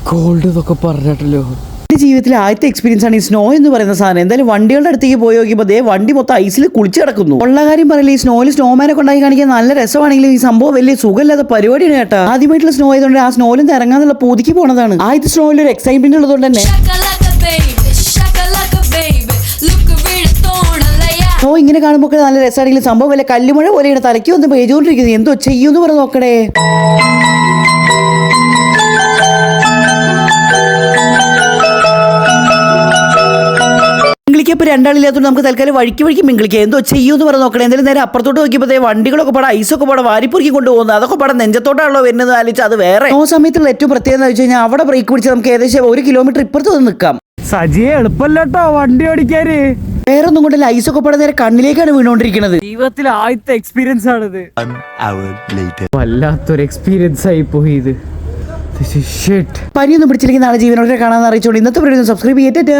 Called എന്നൊക്കെ പറഞ്ഞിട്ടല്ലോ. എന്റെ ജീവിതത്തിലെ ആദ്യത്തെ എക്സ്പീരിയൻസ് ആണ് ഈ സ്നോ എന്ന് പറയുന്ന സാധനം. എന്തായാലും വണ്ടികളുടെ അടുത്തേക്ക് പോയി നോക്കിയപ്പോൾ ദേ വണ്ടി മൊത്തം ഐസിൽ കുളിച്ച് കിടക്കുന്നു. ഉള്ള കാര്യം പറയില്ല, ഈ സ്നോയിൽ സ്നോമാനെ കൊണ്ടാക്കി കാണിക്കാൻ നല്ല രസമാണെങ്കിലും ഈ സംഭവം വലിയ സുഖമില്ലാത്ത പരിപാടിയാണ് കേട്ടോ. ആദ്യമായിട്ടുള്ള സ്നോ ആയതുകൊണ്ട് ആ സ്നോയിലും ഇറങ്ങാന്നുള്ള പൂതിക്ക് പോണതാണ്. ആദ്യത്തെ സ്നോയിൽ ഒരു എക്സൈറ്റ്മെന്റ് ഉള്ളതുകൊണ്ട് തന്നെ സ്നോ ഇങ്ങനെ കാണുമ്പോൾ നല്ല രസമാണെങ്കിലും സംഭവം വല്ല കല്ലുമഴ പോലെയാണ് തലയ്ക്ക് വന്ന് പെയ്തുകൊണ്ടിരിക്കുന്നത്. എന്തോ ചെയ്യൂന്ന് പറഞ്ഞ് നോക്കണേ. മിങ്കിളിക്കപ്പോൾ രണ്ടാളില്ലാത്തതുകൊണ്ട് നമുക്ക് തൽക്കാലം വഴിക്ക് മിങ്കിളിക്കാം. എന്തോ ചെയ്യൂന്ന് പറഞ്ഞ് നോക്കണേ. എന്തായാലും നേരെ അപ്പുറത്തോട്ട് നോക്കിയപ്പോൾ വണ്ടികളൊക്കെ പാടെ ഐസൊക്കെ പാടെ വാരിപ്പൊറുക്കി കൊണ്ടുപോകുന്നത്. അതൊക്കെ പാടെ നെഞ്ചത്തോട്ടാണല്ലോ വരുന്നത് ആലോചിച്ച് അത് വേറെ. ആ സമയത്തുള്ള ഏറ്റവും പ്രത്യേകത എന്ന് വെച്ച് കഴിഞ്ഞാൽ അവിടെ ബ്രേക്ക് പിടിച്ച് നമുക്ക് ഏകദേശം 1 കിലോമീറ്റർ ഇപ്പുറത്ത് വന്ന് നിൽക്കാം. സജിയെ എളുപ്പല്ലോ വണ്ടി ഓടിക്കാന്. വേറെ ഒന്നും കൊണ്ടല്ല, ഐസൊക്കെ പാടെ നേരെ കണ്ണിലേക്കാണ് വീണോണ്ടിരിക്കുന്നത്. ജീവിതത്തിൽ ആദ്യത്തെ എക്സ്പീരിയൻസ് ആണിത്. വല്ലാത്തൊരു എക്സ്പീരിയൻസ് ആയി പോയി ഇത്. പനിയൊന്നും പിടിച്ചില്ലെങ്കിൽ നാളെ ജീവനോടെ കാണാൻ അറിയിച്ചോണ്ട് ഇന്നത്തെ വീഡിയോ സബ്സ്ക്രൈബ് ചെയ്തിട്ട്